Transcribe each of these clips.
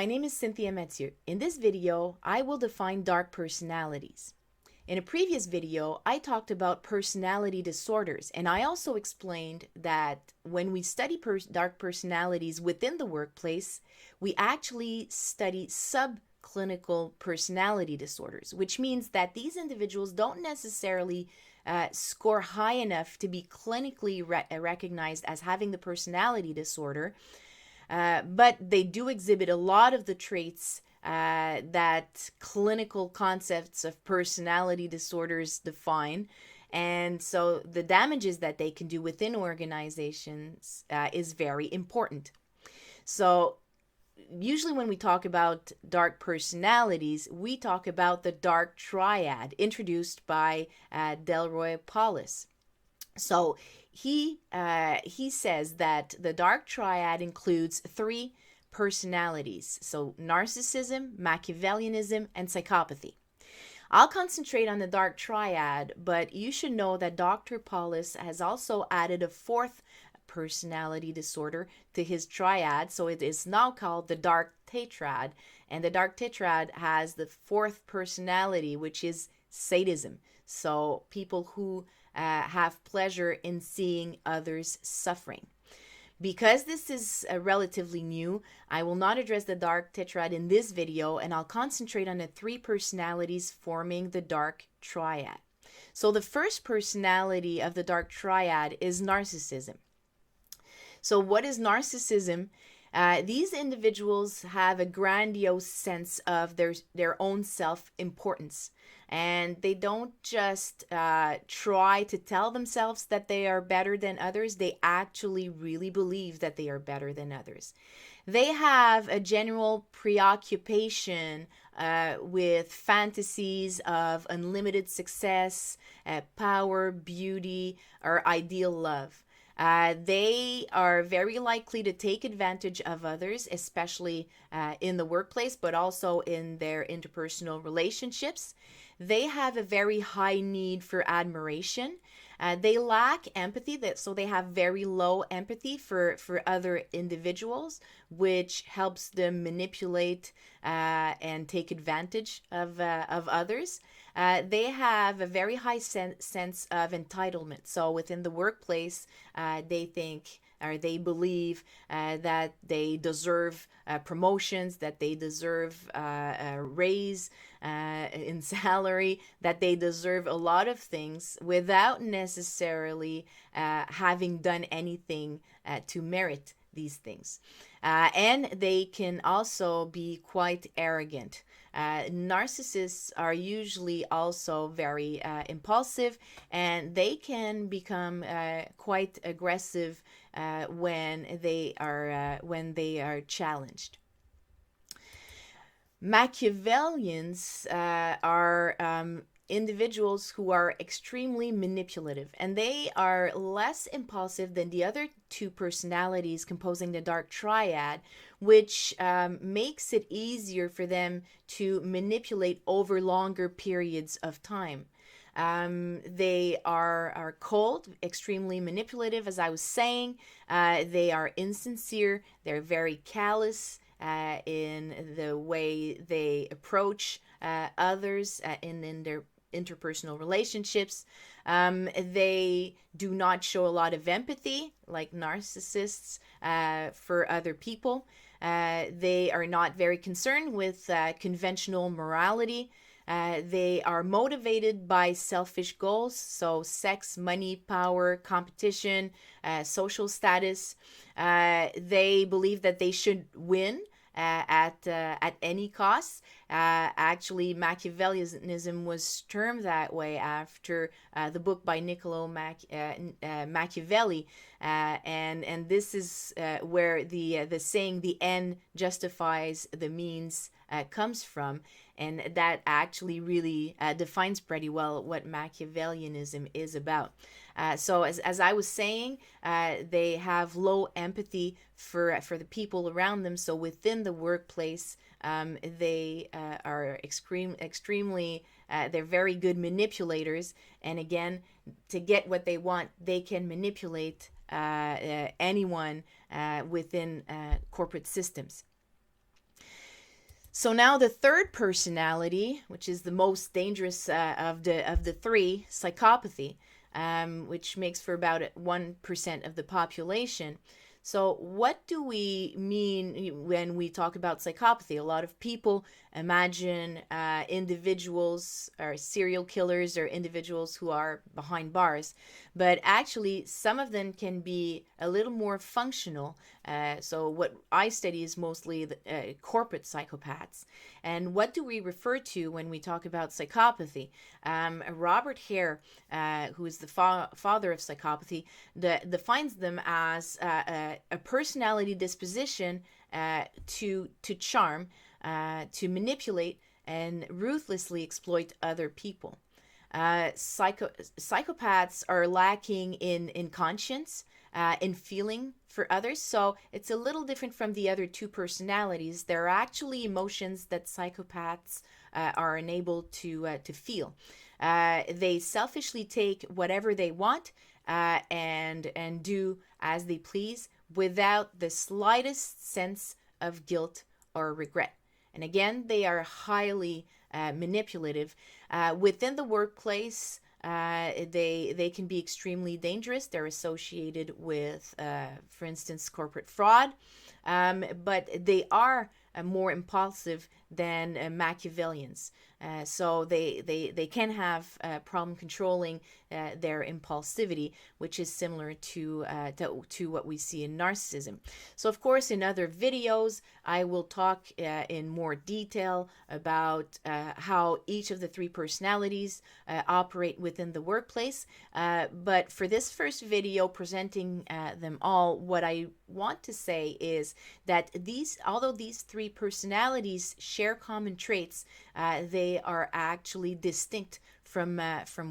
my name is Cynthia Metzier. In this video, I will define dark personalities. In a previous video, I talked about personality disorders, and I also explained that when we study dark personalities within the workplace, we actually study subclinical personality disorders, which means that these individuals don't necessarily score high enough to be clinically recognized as having the personality disorder, but they do exhibit a lot of the traits that clinical concepts of personality disorders define. And so the damages that they can do within organizations is very important. So usually when we talk about dark personalities, we talk about the Dark Triad introduced by Delroy Paulus. So he says that the Dark Triad includes three personalities. So narcissism, Machiavellianism, and psychopathy. I'll concentrate on the Dark Triad, but you should know that Dr. Paulus has also added a fourth personality disorder to his triad. So it is now called the Dark Tetrad. And the Dark Tetrad has the fourth personality, which is sadism. So people who have pleasure in seeing others suffering. Because this is relatively new, I will not address the Dark Tetrad in this video, and I'll concentrate on the three personalities forming the Dark Triad. So the first personality of the Dark Triad is narcissism. So what is narcissism? These individuals have a grandiose sense of their own self-importance, and they don't just try to tell themselves that they are better than others. They actually really believe that they are better than others. They have a general preoccupation with fantasies of unlimited success, power, beauty, or ideal love. They are very likely to take advantage of others, especially in the workplace, but also in their interpersonal relationships. They have a very high need for admiration. They lack empathy, so they have very low empathy for other individuals, which helps them manipulate and take advantage of others. They have a very high sense of entitlement. So within the workplace, they think or they believe that they deserve promotions, that they deserve a raise in salary, that they deserve a lot of things without necessarily having done anything to merit these things. And they can also be quite arrogant. Narcissists are usually also very impulsive, and they can become quite aggressive when they are challenged. Machiavellians are individuals who are extremely manipulative, and they are less impulsive than the other two personalities composing the Dark Triad, which makes it easier for them to manipulate over longer periods of time. They are cold, extremely manipulative, as I was saying. They are insincere. They're very callous in the way they approach others in their interpersonal relationships. They do not show a lot of empathy, like narcissists, for other people. They are not very concerned with conventional morality. They are motivated by selfish goals, so sex, money, power, competition, social status. They believe that they should win at any cost. Actually, Machiavellianism was termed that way after the book by Niccolo Machiavelli, and this is where the saying "the end justifies the means" comes from, and that actually really defines pretty well what Machiavellianism is about. So as I was saying, they have low empathy for the people around them. So within the workplace, they are extremely, they're very good manipulators. And again, to get what they want, they can manipulate anyone within corporate systems. So now the third personality, which is the most dangerous of the three, psychopathy, which makes for about 1% of the population. So what do we mean when we talk about psychopathy? A lot of people imagine individuals or serial killers or individuals who are behind bars, but actually some of them can be a little more functional. So what I study is mostly the corporate psychopaths. And what do we refer to when we talk about psychopathy? Robert Hare, who is the father of psychopathy, defines them as a personality disposition to charm, to manipulate, and ruthlessly exploit other people. Psychopaths are lacking in conscience, in feeling for others. So it's a little different from the other two personalities. There are actually emotions that psychopaths are unable to feel. They selfishly take whatever they want and do as they please without the slightest sense of guilt or regret. And again, they are highly manipulative. Within the workplace, they can be extremely dangerous. They're associated with, for instance, corporate fraud, but they are more impulsive than Machiavellians. So they can have problem controlling their impulsivity, which is similar to what we see in narcissism. So of course, in other videos, I will talk in more detail about how each of the three personalities operate within the workplace. But for this first video presenting them all, what I want to say is that although these three personalities share common traits, they are actually distinct from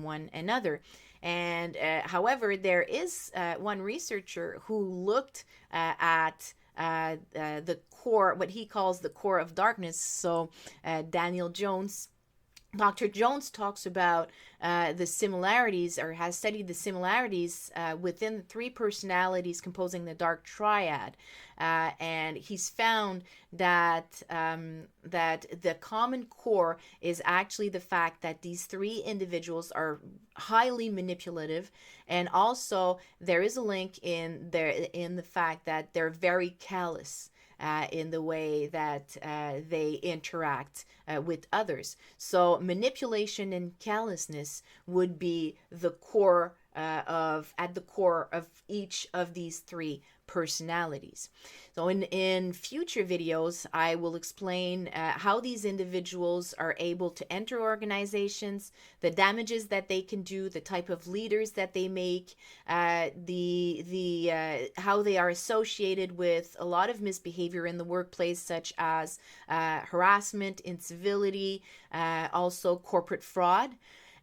one another. And however, there is one researcher who looked at the core, what he calls the core of darkness. So Dr. Jones talks about the similarities, or has studied the similarities within the three personalities composing the Dark Triad, and he's found that that the common core is actually the fact that these three individuals are highly manipulative, and also there is a link in the fact that they're very callous. In the way that they interact with others. So manipulation and callousness would be the core at the core of each of these three personalities. So in future videos, I will explain how these individuals are able to enter organizations, the damages that they can do, the type of leaders that they make, how they are associated with a lot of misbehavior in the workplace, such as harassment, incivility, also corporate fraud.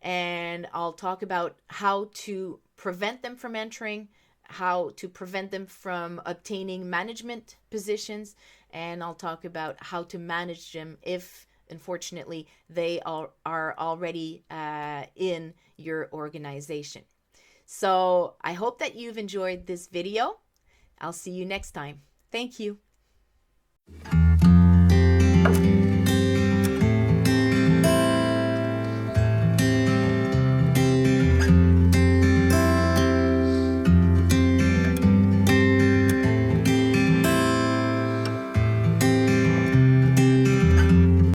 And I'll talk about how to prevent them from entering, how to prevent them from obtaining management positions, and I'll talk about how to manage them if, unfortunately, they are already in your organization. So I hope that you've enjoyed this video. I'll see you next time. Thank you.